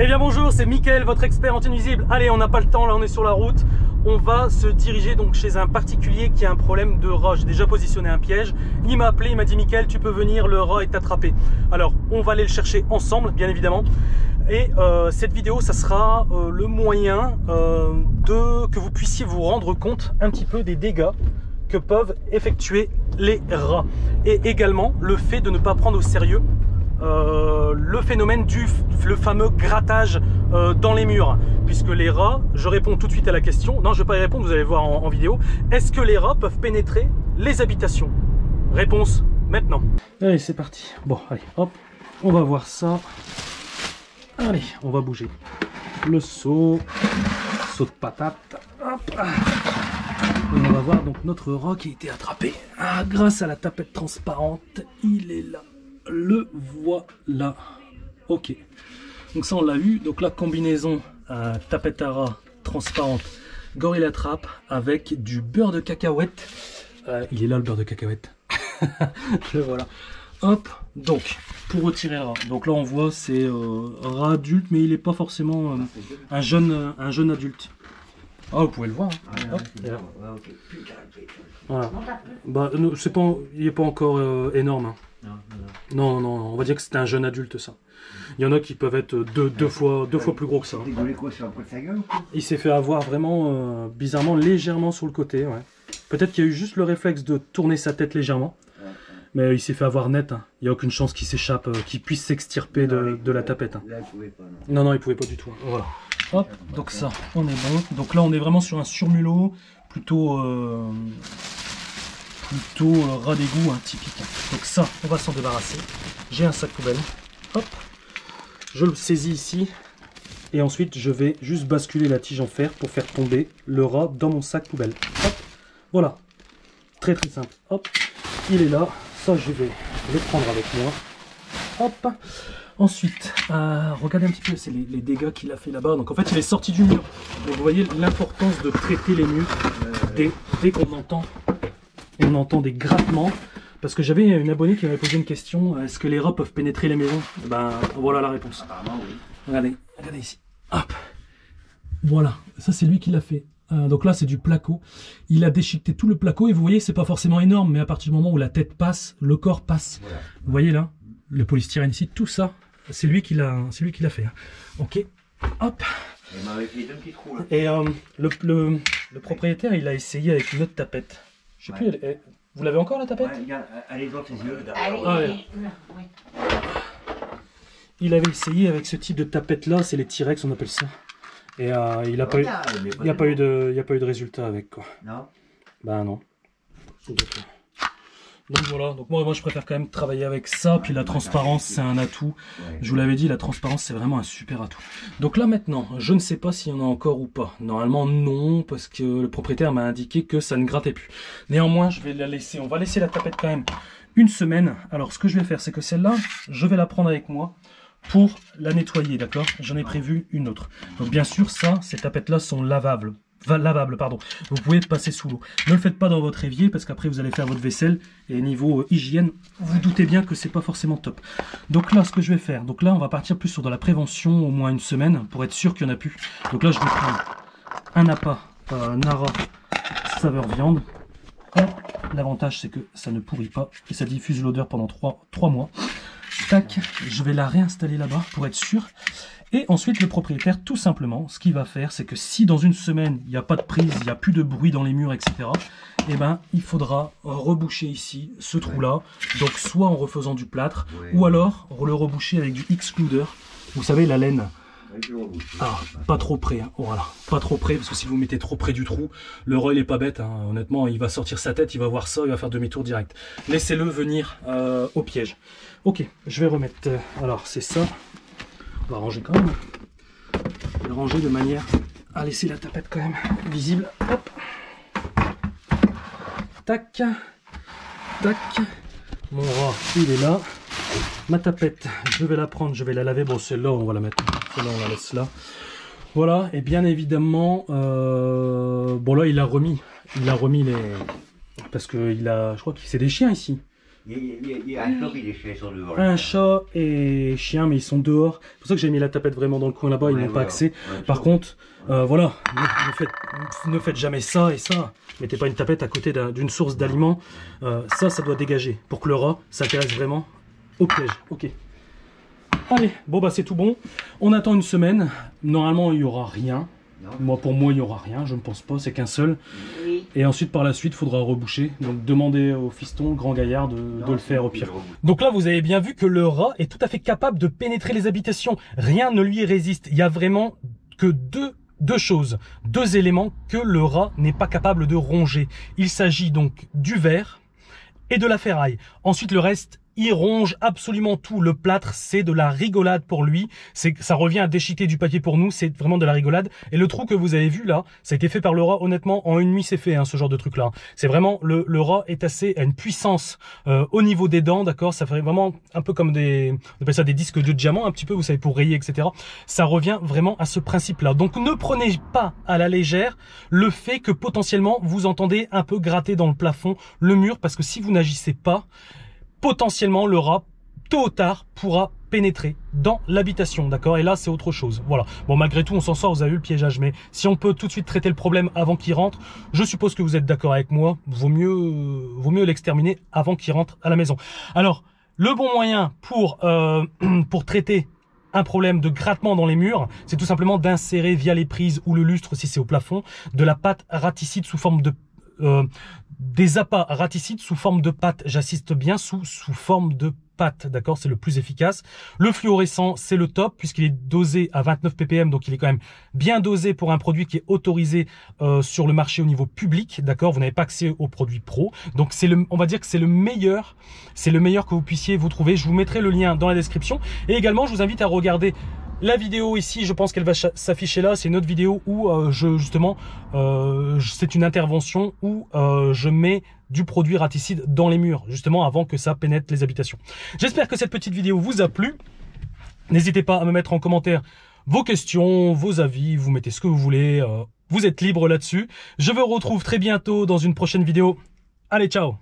Eh bien bonjour, c'est Mickaël, votre expert anti-nuisible. Allez, on n'a pas le temps, là on est sur la route. On va se diriger donc chez un particulier qui a un problème de rat. J'ai déjà positionné un piège. Il m'a appelé, il m'a dit Mickaël, tu peux venir, le rat est attrapé. Alors, on va aller le chercher ensemble, bien évidemment. Et cette vidéo, ça sera le moyen que vous puissiez vous rendre compte un petit peu des dégâts que peuvent effectuer les rats. Et également, le fait de ne pas prendre au sérieux le phénomène le fameux grattage dans les murs, puisque les rats, je réponds tout de suite à la question, non je ne vais pas y répondre, vous allez voir en vidéo, est-ce que les rats peuvent pénétrer les habitations? Réponse maintenant. Allez, c'est parti. Bon, allez, hop, on va voir ça. Allez, on va bouger le seau de patate, hop. Et on va voir donc notre rat qui a été attrapé grâce à la tapette transparente. Il est là. Le voilà. Ok. Donc ça on l'a vu. Donc la combinaison tapette à rat transparente Gorilla Trap avec du beurre de cacahuète. Il est là le beurre de cacahuète. Le voilà. Hop. Donc pour retirer le rat. Donc là on voit c'est rat adulte, mais il n'est pas forcément un jeune adulte. Ah, vous pouvez le voir. Hein. Hop, voilà. Bah, c'est pas, il n'est pas encore énorme. Hein. Non, on va dire que c'est un jeune adulte ça. Il y en a qui peuvent être deux fois plus gros que ça. Il s'est fait avoir vraiment bizarrement légèrement sur le côté. Ouais. Peut-être qu'il y a eu juste le réflexe de tourner sa tête légèrement. Mais il s'est fait avoir net. Hein. Il n'y a aucune chance qu'il s'échappe, qu'il puisse s'extirper de la tapette. Hein. Là, il pouvait pas, non, il pouvait pas du tout. Hein. Voilà. Hop, donc ça, on est bon. Donc là, on est vraiment sur un surmulot, plutôt ras d'égout, hein, typique. Donc ça, on va s'en débarrasser. J'ai un sac poubelle. Hop, je le saisis ici. Et ensuite, je vais juste basculer la tige en fer pour faire tomber le rat dans mon sac poubelle. Hop, voilà. Très très simple. Hop, il est là. Ça, je vais le prendre avec moi. Hop. Ensuite, regardez un petit peu, c'est les dégâts qu'il a fait là-bas. Donc en fait, il est sorti du mur. Donc vous voyez l'importance de traiter les murs dès qu'on entend des grattements. Parce que j'avais une abonnée qui m'avait posé une question, est-ce que les rats peuvent pénétrer les maisons? Ben voilà la réponse. Apparemment oui. Regardez ici. Hop. Voilà, ça c'est lui qui l'a fait. Donc là c'est du placo. Il a déchiqueté tout le placo et vous voyez c'est pas forcément énorme, mais à partir du moment où la tête passe, le corps passe. Voilà. Vous voyez là, le polystyrène ici, tout ça. C'est lui qui l'a fait. Hein. Ok, hop. Et le propriétaire, il a essayé avec une autre tapette. Je sais plus, vous l'avez encore la tapette? Elle est dans tes yeux. Il avait essayé avec ce type de tapette là, c'est les T-Rex, on appelle ça. Et il n'y a pas eu de résultat avec quoi. Non. Ben non. Donc voilà, donc moi je préfère quand même travailler avec ça, puis la transparence c'est un atout. Je vous l'avais dit, la transparence c'est vraiment un super atout. Donc là maintenant, je ne sais pas s'il y en a encore ou pas. Normalement non, parce que le propriétaire m'a indiqué que ça ne grattait plus. Néanmoins, je vais la laisser, on va laisser la tapette quand même une semaine. Alors ce que je vais faire, c'est que celle-là, je vais la prendre avec moi pour la nettoyer, d'accord? J'en ai prévu une autre. Donc bien sûr, ces tapettes-là sont lavables. Vous pouvez passer sous l'eau. Ne le faites pas dans votre évier parce qu'après vous allez faire votre vaisselle et niveau hygiène, vous doutez bien que c'est pas forcément top. Donc là, ce que je vais faire, donc là on va partir plus sur de la prévention, au moins une semaine, pour être sûr qu'il n'y en a plus. Donc là je vais prendre un appât Nara saveur viande. L'avantage c'est que ça ne pourrit pas et ça diffuse l'odeur pendant 3 mois. Tac, je vais la réinstaller là-bas pour être sûr. Et ensuite, le propriétaire, tout simplement, ce qu'il va faire, c'est que si dans une semaine, il n'y a pas de prise, il n'y a plus de bruit dans les murs, etc., eh ben, il faudra reboucher ici, ce trou-là, donc soit en refaisant du plâtre, ou alors le reboucher avec du Excluder, vous savez, la laine. Pas trop près, hein. Voilà, pas trop près, parce que si vous mettez trop près du trou, le rat il est pas bête, hein. Honnêtement, il va sortir sa tête, il va voir ça, il va faire demi-tour direct. Laissez-le venir au piège. Ok, je vais remettre, alors c'est ça. On va ranger quand même. Je vais ranger de manière à laisser la tapette quand même visible. Hop. Tac. Tac. Mon rat, il est là. Ma tapette, je vais la prendre, je vais la laver. Bon, celle-là, on va la mettre. Celle-là, on la laisse là. Voilà, et bien évidemment, bon là, il a remis les... Parce que je crois que c'est des chiens ici. Il y a un chat et des chiens, ils sont dehors. Un chat et chien, mais ils sont dehors. C'est pour ça que j'ai mis la tapette vraiment dans le coin là-bas, ils n'ont pas accès. Par contre, voilà, ne faites jamais ça et ça. Mettez pas une tapette à côté d'une source d'aliments. Ça doit dégager pour que le rat s'intéresse vraiment au piège. Ok. Allez, bon bah c'est tout bon. On attend une semaine. Normalement, il n'y aura rien. Non. Pour moi, il n'y aura rien. Je ne pense pas. C'est qu'un seul. Oui. Et ensuite, par la suite, il faudra reboucher. Donc, demandez au fiston, grand gaillard, de le faire au pire. Donc là, vous avez bien vu que le rat est tout à fait capable de pénétrer les habitations. Rien ne lui résiste. Il y a vraiment que deux choses, deux éléments que le rat n'est pas capable de ronger. Il s'agit donc du verre et de la ferraille. Ensuite, le reste, il ronge absolument tout. Le plâtre, c'est de la rigolade pour lui. Ça revient à déchiqueter du papier pour nous. C'est vraiment de la rigolade. Et le trou que vous avez vu là, ça a été fait par le rat. Honnêtement, en une nuit, c'est fait, hein, ce genre de truc là. C'est vraiment, le rat est à une puissance au niveau des dents, d'accord. Ça fait vraiment un peu comme on appelle ça des disques de diamant, un petit peu, vous savez, pour rayer, etc. Ça revient vraiment à ce principe-là. Donc, ne prenez pas à la légère le fait que potentiellement, vous entendez un peu gratter dans le plafond le mur, parce que si vous n'agissez pas, potentiellement le rat, tôt ou tard, pourra pénétrer dans l'habitation, d'accord? Et là, c'est autre chose. Voilà. Bon, malgré tout, on s'en sort, vous avez vu le piégeage, mais si on peut tout de suite traiter le problème avant qu'il rentre, je suppose que vous êtes d'accord avec moi, vaut mieux l'exterminer avant qu'il rentre à la maison. Alors, le bon moyen pour traiter un problème de grattement dans les murs, c'est tout simplement d'insérer via les prises ou le lustre, si c'est au plafond, de la pâte raticide sous forme de des appâts raticides sous forme de pâte. J'insiste bien, sous forme de pâte, d'accord, c'est le plus efficace. Le fluorescent, c'est le top puisqu'il est dosé à 29 ppm, donc il est quand même bien dosé pour un produit qui est autorisé sur le marché au niveau public, d'accord. Vous n'avez pas accès aux produits pro, donc on va dire que c'est le meilleur que vous puissiez vous trouver. Je vous mettrai le lien dans la description et également je vous invite à regarder la vidéo ici, je pense qu'elle va s'afficher là. C'est une autre vidéo où c'est une intervention où je mets du produit raticide dans les murs, justement avant que ça pénètre les habitations. J'espère que cette petite vidéo vous a plu. N'hésitez pas à me mettre en commentaire vos questions, vos avis, vous mettez ce que vous voulez. Vous êtes libre là-dessus. Je vous retrouve très bientôt dans une prochaine vidéo. Allez, ciao!